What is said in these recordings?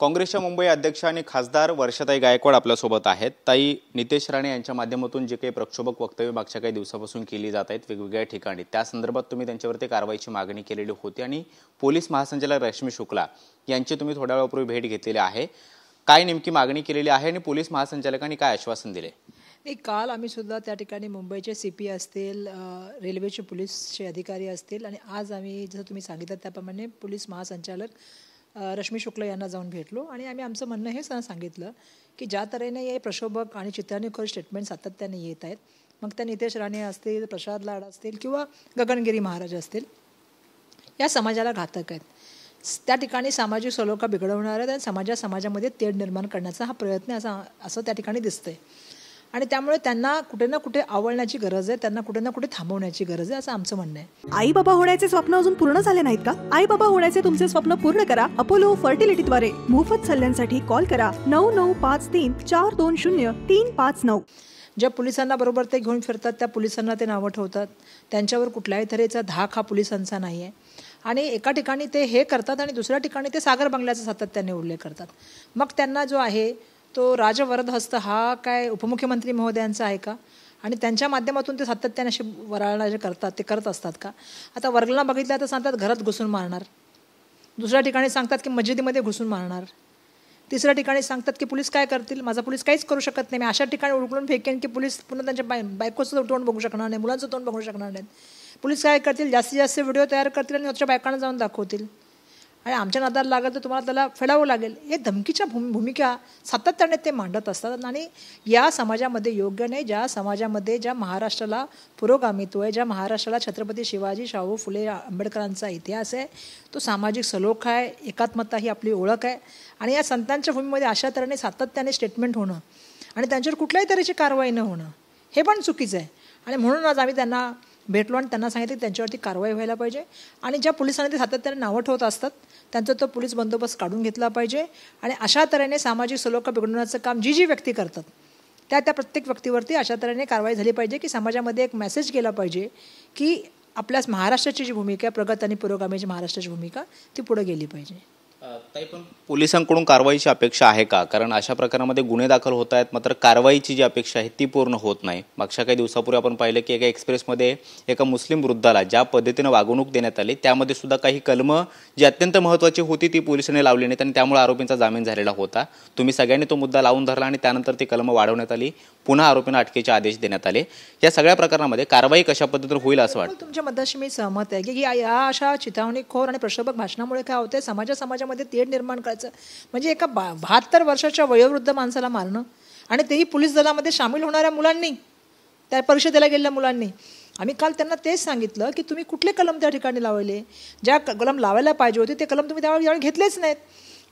काँग्रेसच्या मुंबई अध्यक्ष आणि खासदार वर्षाताई गायकवाड आपल्यासोबत आहेत। ताई, नितेश राणे यांच्या माध्यमातून जे काही प्रक्षोभक वक्तव्य मागच्या काही दिवसापासून केली जात आहेत वेगवेगळ्या ठिकाणी, त्या संदर्भात तुम्ही त्यांच्यावरती कारवाईची मागणी केलेली होती आणि पोलीस महासंचालक रश्मी शुक्ला यांची तुम्ही थोड्या वेळापूर्वी भेट घेतलेली आहे। काय नेमकी मागणी केलेली आहे आणि पोलीस महासंचालकांनी काय आश्वासन दिले? नाही, काल आम्ही सुद्धा त्या ठिकाणी मुंबईचे सीपी असतील, रेल्वेचे पोलीसचे अधिकारी असतील आणि आज आम्ही जसं तुम्ही सांगितलं त्याप्रमाणे पोलीस महासंचालक रश्मी शुक्ला यांना जाऊन भेटलो आणि आम्ही आमचं म्हणणं हे सांगितलं की ज्या तऱ्हेने हे प्रक्षोभक आणि चित्राणीखोर स्टेटमेंट सातत्याने येत आहेत, मग त्या नितेश राणे असतील, प्रसाद लाड असतील किंवा गगनगिरी महाराज असतील, या समाजाला घातक आहेत। त्या ठिकाणी सामाजिक सलोखा बिघडवणार आहेत आणि समाजामध्ये तेढ निर्माण करण्याचा हा प्रयत्न असं त्या ठिकाणी दिसतंय आणि त्यामुळे त्यांना कुठे ना कुठे आवळण्याची गरज आहे, त्यांना कुठे ना कुठे थांबवण्याची गरज आहे, असं आमचं म्हणणं आहे। आई बाबा होण्याचे स्वप्न अजून पूर्ण झाले नाहीत का? आई बाबा होण्याचे तुमचे स्वप्न पूर्ण करा अपोलो फर्टिलिटीद्वारे। मोफत सल्ल्यांसाठी कॉल करा 9953420359। ज्या पोलिसांना बरोबर ते घेऊन फिरतात त्या पोलिसांना ते नावं ठेवतात, त्यांच्यावर कुठल्याही तऱ्हेचा धाक हा पोलिसांचा नाही आहे आणि एका ठिकाणी ते हे करतात आणि दुसऱ्या ठिकाणी ते सागर बंगल्याचा सातत्याने उल्लेख करतात। मग त्यांना जो आहे तो राजवरदहस्त हा काय उपमुख्यमंत्री महोदयांचा आहे का? आणि त्यांच्या माध्यमातून ते सातत्याने असे वराळा जे करतात ते करत असतात का? आता वर्गला बघितलं तर सांगतात घरात घुसून मारणार, दुसऱ्या ठिकाणी सांगतात की मस्जिदीमध्ये घुसून मारणार, तिसऱ्या ठिकाणी सांगतात की पोलीस काय करतील, माझा पोलीस काहीच करू शकत नाही, मी अशा ठिकाणी उडकून फेकेन की पोलीस पुन्हा त्यांच्या बायकोचं तोंड बघू शकणार नाही, मुलांचं तोंड बघू शकणार नाहीत। पोलीस काय करतील, जास्तीत जास्त व्हिडिओ तयार करतील आणि त्याच्या बायकांना जाऊन दाखवतील आणि आमच्या नादाला लागेल तर तुम्हाला त्याला फेडावं लागेल। हे धमकीच्या भूमिका सातत्याने ते मांडत असतात आणि या समाजामध्ये योग्य नाही। ज्या समाजामध्ये ज्या महाराष्ट्राला पुरोगामित्व आहे, ज्या महाराष्ट्राला छत्रपती शिवाजी, शाहू फुले, आंबेडकरांचा इतिहास आहे, तो सामाजिक सलोखा आहे, एकात्मता ही आपली ओळख आहे आणि या संतांच्या भूमीमध्ये अशा तऱ्हेने सातत्याने स्टेटमेंट होणं आणि त्यांच्यावर कुठल्याही तऱ्हेची कारवाई न होणं हे पण चुकीचं आहे आणि म्हणून आज आम्ही त्यांना भेटलो आणि त्यांना सांगितलं की त्यांच्यावरती कारवाई व्हायला पाहिजे आणि ज्या पोलिसांनी ते सातत्याने नावं ठेवत असतात त्यांचा तो पोलीस बंदोबस्त काढून घेतला पाहिजे आणि अशा तऱ्हेने सामाजिक सलोखा बिघडवण्याचं काम जी व्यक्ती करतात त्या प्रत्येक व्यक्तीवरती अशा तऱ्हेने कारवाई झाली पाहिजे की समाजामध्ये एक मेसेज गेला पाहिजे की आपल्या महाराष्ट्राची जी भूमिका आहे, प्रगत आणि पुरोगामीची महाराष्ट्राची भूमिका ती पुढे गेली पाहिजे। ताई, पण पोलिसांकडून कारवाईची अपेक्षा आहे का? कारण अशा प्रकारामध्ये गुन्हे दाखल होत आहेत मात्र कारवाईची जी अपेक्षा आहे ती पूर्ण होत नाही। मागच्या काही दिवसापूर्वी आपण पाहिलं की एका एक्सप्रेसमध्ये एका मुस्लिम वृद्धाला ज्या पद्धतीनं वागणूक देण्यात आली त्यामध्ये सुद्धा काही कलमं जी अत्यंत महत्त्वाची होती ती पोलिसांनी लावली नाहीत आणि त्यामुळे आरोपींचा जामीन झालेला होता। तुम्ही सगळ्यांनी तो मुद्दा लावून धरला आणि त्यानंतर ती कलमं वाढवण्यात आली, पुन्हा आरोपींना अटकेचे आदेश देण्यात आले। या सगळ्या प्रकरणामध्ये कारवाई कशा पद्धतीने होईल असं वाटतं? तुमच्या मताशी मी सहमत आहे की या अशा चिथावणीखोर आणि प्रक्षोभक भाषणामुळे काय होते, समाजामध्ये तेढ निर्माण करायचं म्हणजे एका 72 वर्षाच्या वयोवृद्ध माणसाला मारणं आणि तेही पोलीस दलामध्ये सामील होणाऱ्या मुलांनी, त्या परिषदेला गेलेल्या मुलांनी। आम्ही काल त्यांना तेच सांगितलं की तुम्ही कुठले कलम त्या ठिकाणी लावले, ज्या कलम लावायला पाहिजे होते ते कलम तुम्ही त्यावेळी घेतलेच नाहीत।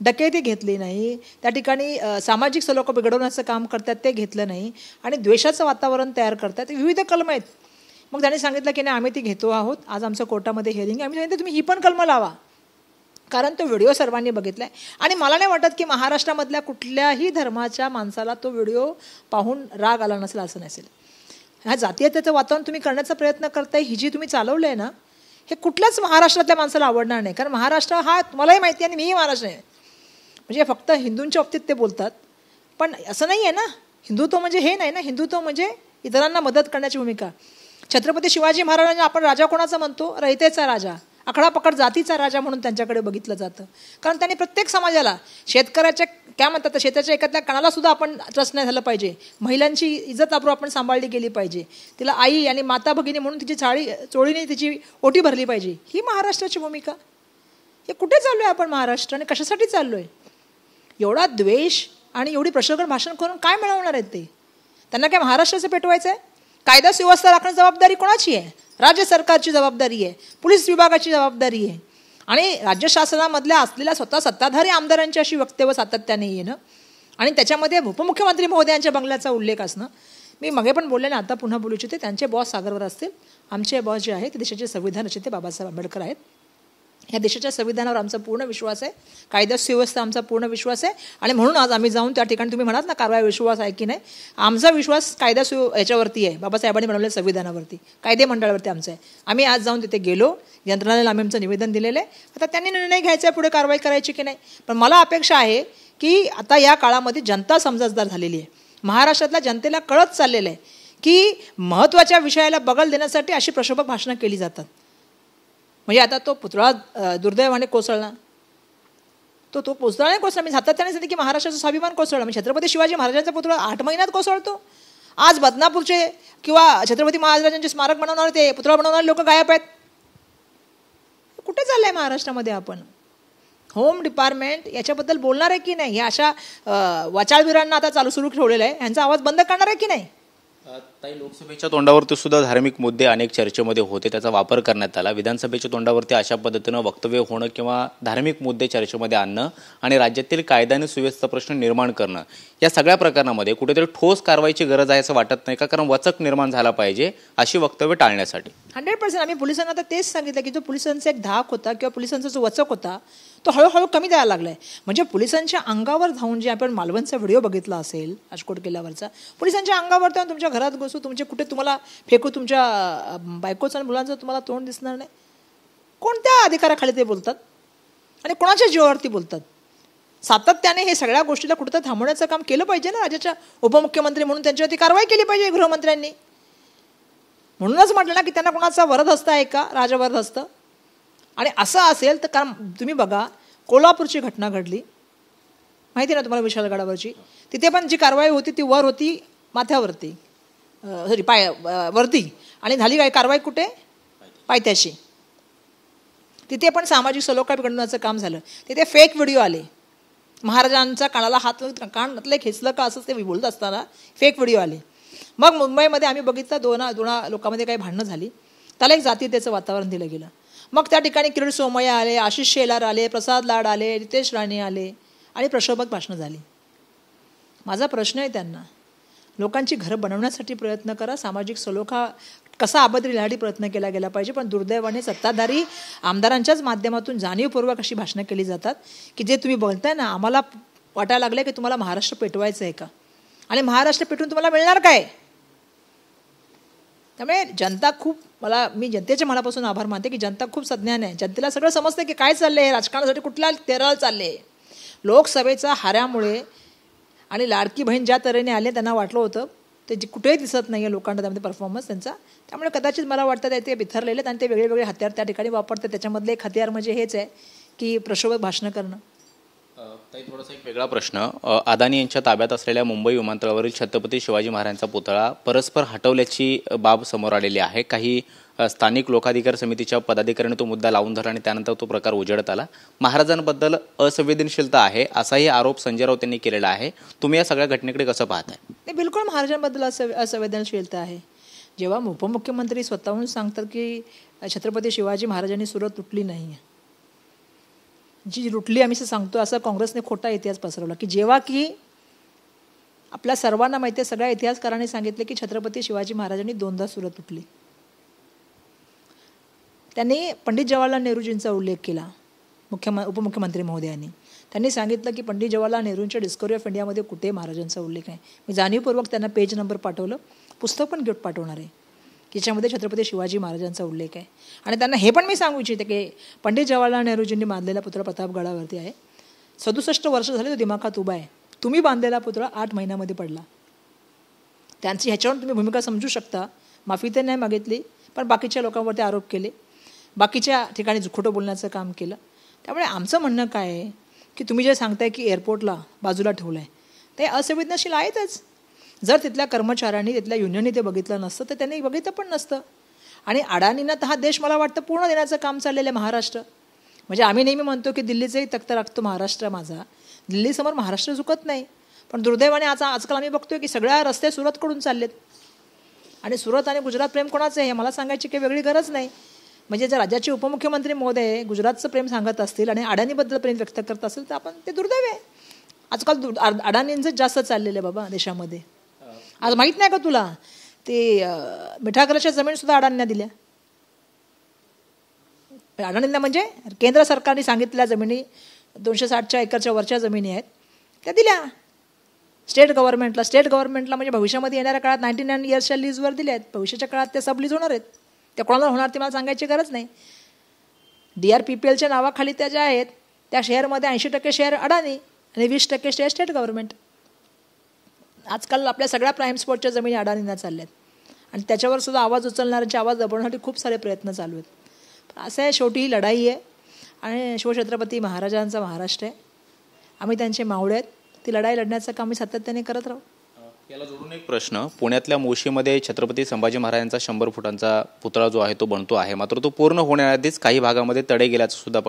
डकैती घेतली नाही, त्या ठिकाणी सामाजिक सलोखा बिघडवण्याचं काम करतात ते घेतलं नाही आणि द्वेषाचं वातावरण तयार करतात, विविध कलम आहेत। मग त्यांनी सांगितलं की नाही आम्ही ती घेतो आहोत, आज आमचं कोर्टामध्ये हिअरिंग आहे। आम्ही सांगितलं तुम्ही ही पण कलमं लावा, कारण तो व्हिडिओ सर्वांनी बघितला आहे आणि मला नाही वाटत की महाराष्ट्रामधल्या कुठल्याही धर्माच्या माणसाला तो व्हिडिओ पाहून राग आला नसेल असं नसेल। ह्या जातीयतेचं वातावरण तुम्ही करण्याचा प्रयत्न करताय, ही जी तुम्ही चालवलं आहे ना, हे कुठल्याच महाराष्ट्रातल्या माणसाला आवडणार नाही, कारण महाराष्ट्र हा तुम्हालाही माहिती आहे आणि मीही महाराष्ट्र आहे। म्हणजे फक्त हिंदूंच्या बाबतीत ते बोलतात पण असं नाही आहे ना, हिंदुत्व म्हणजे हे नाही ना, हिंदुत्व म्हणजे इतरांना मदत करण्याची भूमिका। छत्रपती शिवाजी महाराजांना आपण राजा कोणाचा म्हणतो? रयतेचा राजा, आकडा पकड जातीचा राजा म्हणून त्यांच्याकडे बघितलं जातं, कारण त्यांनी प्रत्येक समाजाला, शेतकऱ्याच्या काय म्हणतात शेताच्या एखाद्या कणाला सुद्धा आपण ट्रस्ट नाही झालं पाहिजे, महिलांची इज्जत आबरू आपण सांभाळली गेली पाहिजे, तिला आई आणि माता भगिनी म्हणून तिची चोळीने तिची ओटी भरली पाहिजे, ही महाराष्ट्राची भूमिका। हे कुठे चाललोय आपण महाराष्ट्र आणि कशासाठी चाललोय? एवढा द्वेष आणि एवढी प्रक्षोभक भाषण करून काय मिळवणार आहेत ते? त्यांना काय महाराष्ट्राचं पेटवायचं आहे? कायदा सुव्यवस्था राखण्याची जबाबदारी कोणाची आहे? राज्य सरकारची जबाबदारी आहे, पोलीस विभागाची जबाबदारी आहे आणि राज्य शासनामधल्या असलेल्या स्वतः सत्ताधारी आमदारांची अशी वक्तव्य सातत्याने येणं आणि त्याच्यामध्ये उपमुख्यमंत्री महोदयांच्या बंगल्याचा उल्लेख असणं। मी मागे पण बोलले ना, आता पुन्हा बोलू इच्छिते, त्यांचे बॉस सागरवर असतील, आमचे बॉस जे आहेत ते देशाचे संविधान रचయిते बाबासाहेब आंबेडकर आहेत। या देशाच्या संविधानावर आमचा पूर्ण विश्वास आहे, कायदा सुव्यवस्था आमचा पूर्ण विश्वास आहे आणि म्हणून आज आम्ही जाऊन त्या ठिकाणी, तुम्ही म्हणाल ना कारवाई विश्वास आहे की नाही, आमचा विश्वास कायदा याच्यावरती आहे, बाबासाहेबांनी बनवलेल्या संविधानावरती, कायदे मंडळावरती आमचं आहे। आम्ही आज जाऊन तिथे गेलो, यंत्रणाला आम्ही आमचं निवेदन दिलेलं आहे, आता त्यांनी निर्णय घ्यायचा आहे पुढे कारवाई करायची की नाही। पण मला अपेक्षा आहे की आता या काळामध्ये जनता समजदार झालेली आहे. महाराष्ट्रातल्या जनतेला कळत चाललेलं आहे की महत्त्वाच्या विषयाला बगल देण्यासाठी अशी प्रक्षोभक भाषणं केली जातात. म्हणजे आता तो पुतळा दुर्दैवाने कोसळला, तो पुतळा नाही कोसळला. मी सातत्याने सांगते की महाराष्ट्राचा स्वाभिमान कोसळला. म्हणजे छत्रपती शिवाजी महाराजांचा पुतळा 8 महिन्यात कोसळतो. आज बदनापूरचे किंवा छत्रपती महाराजांचे स्मारक बनवणारे, ते पुतळा बनवणारे लोक गायब आहेत. कुठे चाललंय महाराष्ट्रामध्ये? आपण होम डिपार्टमेंट याच्याबद्दल बोलणार आहे की नाही? या अशा वाचाळवीरांना आता सुरू ठेवलेलं आहे, यांचा आवाज बंद करणार आहे की नाही? ताई, लोकसभेच्या तोंडावरती सुद्धा धार्मिक मुद्दे अनेक चर्चेमध्ये होते, त्याचा वापर करण्यात आला. विधानसभेच्या तोंडावरती अशा पद्धतीनं वक्तव्य होणं किंवा धार्मिक मुद्दे चर्चेमध्ये आणणं आणि राज्यातील कायदा आणि सुव्यवस्था प्रश्न निर्माण करणं, या सगळ्या प्रकरणामध्ये कुठेतरी ठोस कारवाईची गरज आहे असं वाटत नाही का? कारण वचक निर्माण झाला पाहिजे अशी वक्तव्य टाळण्यासाठी. 100% आम्ही पोलिसांना आता तेच सांगितलं की जो पोलिसांचा एक धाक होता किंवा पोलिसांचा जो वचक होता तो हळूहळू कमी द्यायला लागलाय. म्हणजे पोलिसांच्या अंगावर धावून, जे आपण मालवणचा व्हिडिओ बघितला असेल राजकोट किल्ल्यावरचा, पोलिसांच्या अंगावर धावून तुमच्या घरात घुसू, तुमचे कुठे तुम्हाला फेकू, तुमच्या बायकोचं आणि मुलांचं तुम्हाला तोंड दिसणार नाही. कोणत्या अधिकाराखाली ते बोलतात आणि कोणाच्या जीवावरती बोलतात? सातत्याने हे सगळ्या गोष्टीला कुठं थांबवण्याचं काम केलं पाहिजे ना. राज्याच्या उपमुख्यमंत्री म्हणून त्यांच्यावरती कारवाई केली पाहिजे गृहमंत्र्यांनी. म्हणूनच म्हटलं ना की त्यांना कोणाचा वरदहस्त आहे का, राजवरदहस्त? आणि असं असेल तर, कारण तुम्ही बघा कोल्हापूरची घटना घडली, माहिती ना तुम्हाला, विशाळगडावरची. तिथे पण जी कारवाई होती ती वर होती, माथ्यावरती, सॉरी वरती, आणि झाली काय कारवाई कुठे? पायथ्याशी. तिथे पण सामाजिक सलोखा बिघडवण्याचं काम झालं. तिथे फेक व्हिडिओ आले, महाराजांचा कानाला कानातले खेचलं का असं ते बोलत असताना फेक व्हिडिओ आले. मग मुंबईमध्ये आम्ही बघितलं दोन लोकांमध्ये काही भांडणं झाली, त्याला एक जातीयतेचं वातावरण दिलं गेलं. मग त्या ठिकाणी किरीट सोमय्या आले, आशिष शेलार आले, प्रसाद लाड आले, रितेश राणे आले आणि प्रक्षोभक भाषणं झाली. माझा प्रश्न आहे त्यांना, लोकांची घरं बनवण्यासाठी प्रयत्न करा, सामाजिक सलोखा कसा अभद्र यासाठी प्रयत्न केला गेला पाहिजे. पण दुर्दैवाने सत्ताधारी आमदारांच्याच माध्यमातून जाणीवपूर्वक अशी भाषणं केली जातात की जे तुम्ही बोलताय ना, आम्हाला वाटायला लागलं की तुम्हाला महाराष्ट्र पेटवायचं आहे का, आणि महाराष्ट्र पेटवून तुम्हाला मिळणार काय? त्यामुळे जनता खूप, मी जनतेच्या मनापासून आभार मानते की जनता खूप सज्ञान आहे. जनतेला सगळं समजतं की काय चाललंय, राजकारणासाठी कुठल्या तेराला चालले. लोकसभेचा हाऱ्यामुळे आणि लाडकी बहीण ज्या तऱ्हेने आले त्यांना वाटलं होतं ते कुठेही दिसत नाही आहे लोकांना त्यामध्ये परफॉर्मन्स त्यांचा. त्यामुळे कदाचित मला वाटतं ते बिथरलेले आहेत आणि ते वेगळे वेगळे हत्यार त्या ठिकाणी वापरतात. त्याच्यामधलं एक हत्यार म्हणजे हेच आहे की प्रक्षोभक भाषणं करणं. ताई, थोडासा एक वेगळा प्रश्न. अदानी यांच्या ताब्यात असलेल्या मुंबई विमानतळावरील छत्रपती शिवाजी महाराजांचा पुतळा परस्पर हटवल्याची बाब समोर आलेली आहे. काही स्थानिक लोकाधिकार समितीच्या पदाधिकाऱ्यांनी तो मुद्दा लावून धरला आणि त्यानंतर तो प्रकार उजेडात आला. महाराजांबद्दल असंवेदनशीलता आहे असाही आरोप संजय राऊत यांनी केलेला आहे. तुम्ही या सगळ्या घटनेकडे कसं पाहताय? नाही, बिलकुल महाराजांबद्दल असंवेदनशीलता आहे. जेव्हा उपमुख्यमंत्री स्वतःहून सांगतात की छत्रपती शिवाजी महाराजांनी सुरत लुटली नाही, जी लुटली आम्ही असं सांगतो, असं काँग्रेसने खोटा इतिहास पसरवला. की जेव्हा की आपल्या सर्वांना माहिती आहे, सगळ्या इतिहासकारांनी सांगितले की छत्रपती शिवाजी महाराजांनी 2दा सुरत लुटली. त्यांनी पंडित जवाहरलाल नेहरूजींचा उल्लेख केला उपमुख्यमंत्री महोदयांनी. त्यांनी सांगितलं की पंडित जवाहरलाल नेहरूंच्या डिस्कवरी ऑफ इंडियामध्ये कुठे महाराजांचा उल्लेख आहे. मी जाणीवपूर्वक त्यांना पेज नंबर पाठवलं, पुस्तक पण गिफ्ट पाठवणार आहे ज्याच्यामध्ये छत्रपती शिवाजी महाराजांचा उल्लेख आहे. आणि त्यांना हे पण मी सांगू इच्छिते की पंडित जवाहरलाल नेहरूजींनी बांधलेला पुतळा प्रतापगडावरती आहे. 67 वर्ष झाली तो दिमाखात उभा आहे. तुम्ही बांधलेला पुतळा 8 महिन्यामध्ये पडला. त्यांची ह्याच्यावरून तुम्ही भूमिका समजू शकता. माफी तर नाही मागितली, पण बाकीच्या लोकांवरती आरोप केले, बाकीच्या ठिकाणी खोटं बोलण्याचं काम केलं. त्यामुळे आमचं म्हणणं काय आहे की तुम्ही जे सांगताय की एअरपोर्टला बाजूला ठेवलं आहे ते असंवेदनशील आहेतच. जर तिथल्या कर्मचाऱ्यांनी, तिथल्या युनियननी ते बघितलं नसतं तर त्यांनी बघितलं पण नसतं. आणि अडाणींना तर हा देश मला वाटतं पूर्ण देण्याचं काम चाललेलं आहे महाराष्ट्र. म्हणजे आम्ही नेहमी म्हणतो की दिल्लीचंही तख्त राखतो महाराष्ट्र माझा, दिल्लीसमोर महाराष्ट्र झुकत नाही. पण दुर्दैवाने आजकाल आम्ही बघतोय की सगळ्या रस्ते सुरतकडून चाललेत. आणि सुरत आणि गुजरात प्रेम कोणाचं आहे हे मला सांगायची काही वेगळी गरज नाही. म्हणजे जर राज्याचे उपमुख्यमंत्री महोदय गुजरातचं प्रेम सांगत असतील आणि अडाणीबद्दल प्रेम व्यक्त करत असेल तर आपण ते दुर्दैव आहे. आजकाल अडाणींचंच जास्त चाललेलं आहे बाबा देशामध्ये. आज माहीत नाही का तुला, ते मिठागराच्या जमीनसुद्धा अडाणींना दिल्या. अडाणींना म्हणजे केंद्र सरकारने सांगितलेल्या जमिनी 260 एकरच्या वरच्या जमिनी आहेत त्या दिल्या स्टेट गव्हर्नमेंटला. म्हणजे भविष्यामध्ये येणाऱ्या काळात 99 इयर्सच्या लीजवर दिल्या आहेत. भविष्याच्या काळात त्या सब लीज होणार आहेत. त्या कोणाला होणार ते मला सांगायची गरज नाही. DRPPLच्या नावाखाली त्या ज्या आहेत त्या शेअरमध्ये 80% शेअर अडाणी, आणि 20% स्टेट गव्हर्नमेंट. आजकाल आपल्या सगळ्या प्राईम स्पॉटच्या जमिनी अडाणींना चालल्या आहेत आणि त्याच्यावर सुद्धा आवाज उचलणाऱ्यांचे आवाज दबवण्यासाठी खूप सारे प्रयत्न चालू आहेत. पण असं आहे, शेवटी ही लढाई आहे आणि शिवछत्रपती महाराजांचा महाराष्ट्र आहे. आम्ही त्यांचे मावळे आहेत. ती लढाई लढण्याचं काम आम्ही सातत्याने करत राहू. याला जोडून एक प्रश्न, पुण्यातल्या मोशीमध्ये छत्रपती संभाजी महाराजांचा 100 फुटांचा पुतळा जो आहे तो बनतो आहे, मात्र तो पूर्ण होण्याआधीच काही भागामध्ये तडे गेल्याचं सुद्धा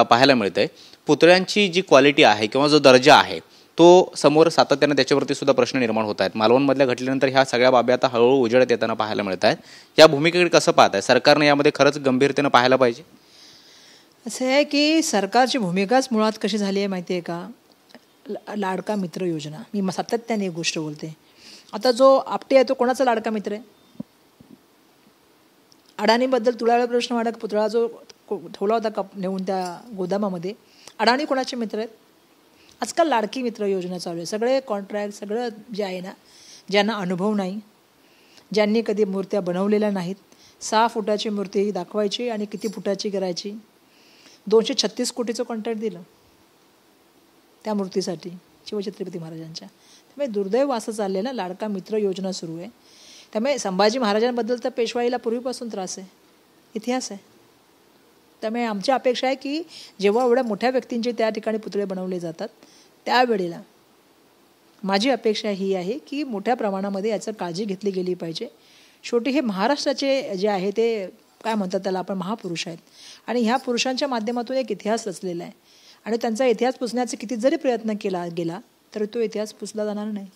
पाहायला मिळतंय. पुतळ्यांची जी क्वालिटी आहे किंवा जो दर्जा आहे तो समोर सातत्याने त्याच्यावरती सुद्धा प्रश्न निर्माण होत आहेत. मालवणमधल्या घटनेनंतर ह्या सगळ्या बाबी आता हळूहळू उजेडात येताना पाहायला मिळत आहेत. या भूमिकेकडे कसं पाहत आहे सरकारने? यामध्ये खरंच गंभीरतेनं पाहायला पाहिजे. असं आहे की सरकारची भूमिकाच मुळात कशी झाली आहे माहिती आहे का? लाडका मित्र योजना. मी सातत्याने एक गोष्ट बोलते. आता जो आपटे आहे तो कोणाचा लाडका मित्र आहे? अडाणीबद्दल तुला वेळा प्रश्न वाटत, पुतळा जो ठेवला होता नेऊन त्या गोदामामध्ये, अडाणी कोणाचे मित्र आहेत? आजकाल लाडकी मित्र योजना चालू आहे. सगळे कॉन्ट्रॅक्ट, सगळं जे आहे ना, ज्यांना अनुभव नाही, ज्यांनी कधी मूर्त्या बनवलेल्या नाहीत, 6 फुटाची मूर्ती दाखवायची आणि किती फुटाची करायची, 236 कोटीचं कॉन्ट्रॅक्ट दिलं त्या मूर्तीसाठी शिवछत्रपती महाराजांच्या. त्यामुळे दुर्दैव असं चाललं ना, लाडका मित्र योजना सुरू आहे. त्यामुळे संभाजी महाराजांबद्दल तर पेशवाईला पूर्वीपासून त्रास आहे, इतिहास आहे. त्यामुळे आमची अपेक्षा आहे की जेव्हा एवढ्या मोठ्या व्यक्तींचे त्या ठिकाणी पुतळे बनवले जातात त्यावेळेला माझी अपेक्षा ही आहे की मोठ्या प्रमाणामध्ये याचं काळजी घेतली गेली पाहिजे. शेवटी हे महाराष्ट्राचे जे आहे ते काय म्हणतात त्याला आपण, महापुरुष आहेत आणि ह्या पुरुषांच्या माध्यमातून एक इतिहास रचलेला आहे आणि त्यांचा इतिहास पुसण्याचा किती जरी प्रयत्न केला गेला तरी तो इतिहास पुसला जाणार नाही.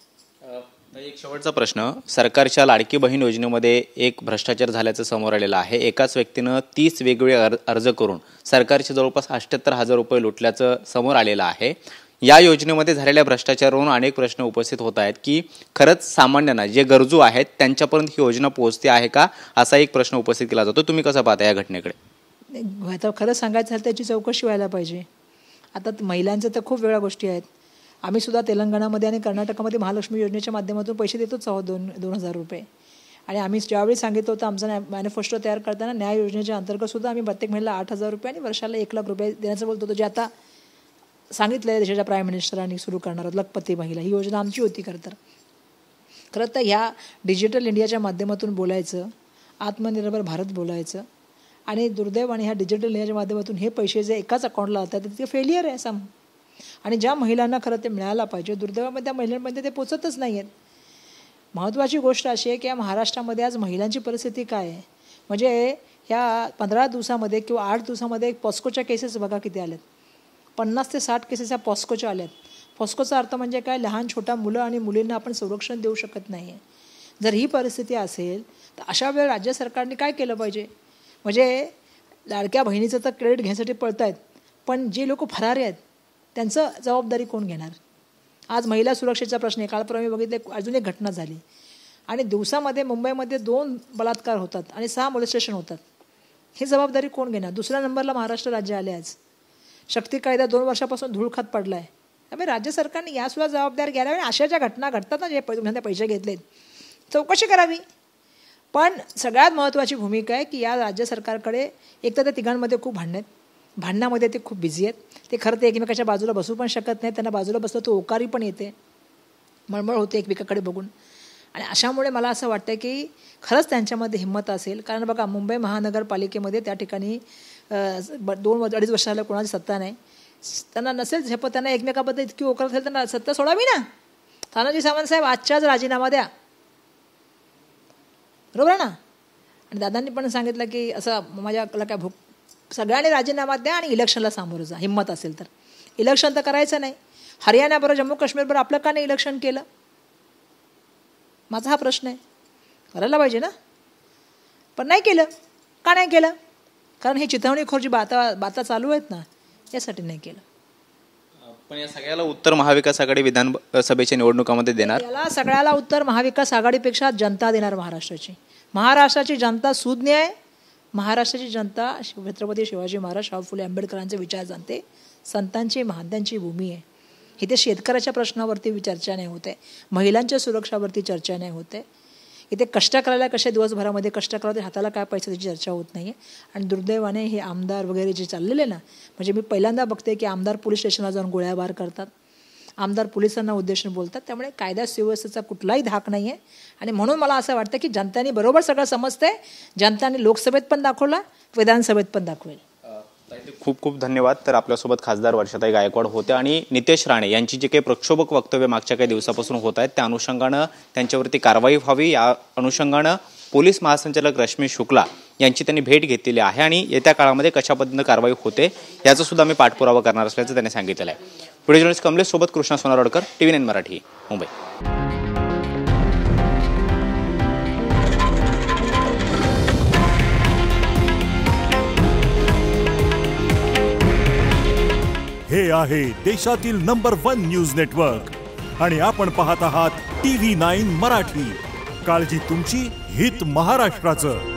एक शेवटचा प्रश्न, सरकारच्या लाडकी बहीण योजनेमध्ये एक भ्रष्टाचार झाल्याचं समोर आलेलं आहे. एकाच व्यक्तीनं 30 वेगवेगळे अर्ज करून सरकारचे जवळपास 78,000 रुपये लुटल्याचं समोर आलेलं आहे. या योजनेमध्ये झालेल्या भ्रष्टाचारावरून अनेक प्रश्न उपस्थित होत आहेत की खरंच सामान्यांना जे गरजू आहेत त्यांच्यापर्यंत ही योजना पोहोचते आहे का, असा एक प्रश्न उपस्थित केला जातो. तुम्ही कसं पाहता या घटनेकडे? आता खरं सांगायचं झालं त्याची चौकशी व्हायला पाहिजे. आता महिलांचं तर खूप वेगळ्या गोष्टी आहेत. आम्ही सुद्धा तेलंगणामध्ये आणि कर्नाटकामध्ये महालक्ष्मी योजनेच्या माध्यमातून पैसे देतोच आहोत 2,000 रुपये. आणि आम्ही ज्यावेळी सांगितलं होतं आमचा मॅनिफेस्टो तयार करताना न्याय योजनेच्या अंतर्गत सुद्धा आम्ही प्रत्येक महिन्याला 8,000 रुपये आणि वर्षाला 1,00,000 रुपये देण्याचं बोलतो होतो, जे आता सांगितलं आहे देशाच्या प्राईम मिनिस्टरांनी सुरू करणार लखपती महिला. ही योजना आमची होती. खरं तर ह्या डिजिटल इंडियाच्या माध्यमातून बोलायचं, आत्मनिर्भर भारत बोलायचं आणि दुर्दैवाने ह्या डिजिटल इंडियाच्या माध्यमातून हे पैसे जे एकाच अकाउंटला जातात ते फेलियर आहे सम. आणि ज्या महिलांना खरं ते मिळायला पाहिजे दुर्दैवामध्ये त्या महिलांमध्ये ते पोचतच नाही आहेत. महत्त्वाची गोष्ट अशी आहे की या महाराष्ट्रामध्ये आज महिलांची परिस्थिती काय आहे, म्हणजे ह्या 15 दिवसामध्ये किंवा 8 दिवसामध्ये पॉस्कोच्या केसेस बघा किती आल्यात. 50 ते 60 केसेस ह्या पॉस्कोच्या आल्यात. पॉस्कोचा अर्थ म्हणजे काय, लहान छोट्या मुलं आणि मुलींना आपण संरक्षण देऊ शकत नाही आहे. जर ही परिस्थिती असेल तर अशा वेळ राज्य सरकारने काय केलं पाहिजे? म्हणजे लाडक्या बहिणीचं तर क्रेडिट घेण्यासाठी पळत आहेत, पण जे लोक फरारी आहेत त्यांचं जबाबदारी कोण घेणार? आज महिला सुरक्षेचा प्रश्न आहे. कालपर्यंत बघितले अजून एक घटना झाली आणि दिवसामध्ये मुंबईमध्ये 2 बलात्कार होतात आणि 6 मोलेस्टेशन होतात. ही जबाबदारी कोण घेणार? दुसऱ्या नंबरला महाराष्ट्र राज्य आले. आज शक्ती कायदा 2 वर्षापासून धूळखात पडला आहे. त्यामुळे राज्य सरकारने यासुद्धा जबाबदारी घ्यायला आणि अशा ज्या घटना घडतात ना, जे पैसे घेतलेत, चौकशी करावी. पण सगळ्यात महत्त्वाची भूमिका आहे की या राज्य सरकारकडे एक तर त्या तिघांमध्ये खूप भांडणं आहेत, भांडणामध्ये ते खूप बिझी आहेत. ते खरं ते एकमेकाच्या बाजूला बसू पण शकत नाही. त्यांना बाजूला बसलं तर ओकारी पण येते, मळमळ होते एकमेकाकडे बघून. आणि अशामुळे मला असं वाटतं की खरंच त्यांच्यामध्ये हिंमत असेल. कारण बघा मुंबई महानगरपालिकेमध्ये त्या ठिकाणी 2-2.5 वर्षाला कोणाची सत्ता नाही. त्यांना नसेल झेपत, त्यांना एकमेकाबद्दल इतकी ओकर असेल त्यांना सत्ता सोडावी ना. तानाजी सावंत साहेब आजच्याच राजीनामा द्या, बरोबर आहे ना. आणि दादांनी पण सांगितलं की असं माझ्याला काय भूक, सगळ्यांनी राजीनामा द्या आणि इलेक्शनला सामोरं जा हिंमत असेल तर. इलेक्शन तर करायचं नाही. हरियाणाबरोबर जम्मू काश्मीरबरोबर आपलं का नाही इलेक्शन केलं? माझा हा प्रश्न आहे. करायला पाहिजे ना, पण नाही केलं. का नाही केलं? कारण ही चिथावणीखोर जी बाता चालू आहेत ना, यासाठी नाही केलं. पण या सगळ्याला उत्तर महाविकास आघाडी विधानसभेच्या निवडणुकामध्ये देणार? याला सगळ्याला उत्तर महाविकास आघाडीपेक्षा जनता देणार. महाराष्ट्राची जनता सुज्ञ आहे. महाराष्ट्राची जनता छत्रपती शिवाजी महाराज, शाहू फुले आंबेडकरांचे विचार जाणते. संतांची महात्यांची भूमी आहे. इथे शेतकऱ्याच्या प्रश्नावरती चर्चा नाही होते, महिलांच्या सुरक्षावरती चर्चा नाही होते. इथे कष्ट करायला कशा दिवसभरामध्ये कष्ट करावं, हाताला काय पैसे त्याची चर्चा होत नाही आहे. आणि दुर्दैवाने हे आमदार वगैरे जे चाललेले ना, म्हणजे मी पहिल्यांदा बघते की आमदार पोलीस स्टेशनला जाऊन गोळ्याबार करतात. आमदार पोलिसांना उद्देशून बोलतात. त्यामुळे कायदा सुव्यवस्थेचा कुठलाही धाक नाही आहे. आणि म्हणून मला असं वाटतं की जनतेने बरोबर सगळं समजते. जनतेने लोकसभेत पण दाखवला, विधानसभेत पण दाखवेल. खूप खूप धन्यवाद. तर आपल्यासोबत खासदार वर्षाताई गायकवाड होत्या आणि नितेश राणे यांची जे काही प्रक्षोभक वक्तव्य मागच्या काही दिवसापासून होत आहेत त्या अनुषंगानं त्यांच्यावरती कारवाई व्हावी या अनुषंगानं पोलीस महासंचालक रश्मी शुक्ला यांची त्यांनी भेट घेतलेली आहे आणि येत्या काळामध्ये कशा पद्धतीनं कारवाई होते याचा सुद्धा आम्ही पाठपुरावा करणार असल्याचं त्यांनी सांगितलेलं आहे. व्हिडिओ जर्नलिस्ट कमलेश सोबत कृष्णा सोनारवाडकर, TV9 मराठी, मुंबई. हे आहे देशातील नंबर 1 न्यूज नेटवर्क आणि आपण पाहत आहात TV9 मराठी. काळजी तुमची, हित महाराष्ट्राचं.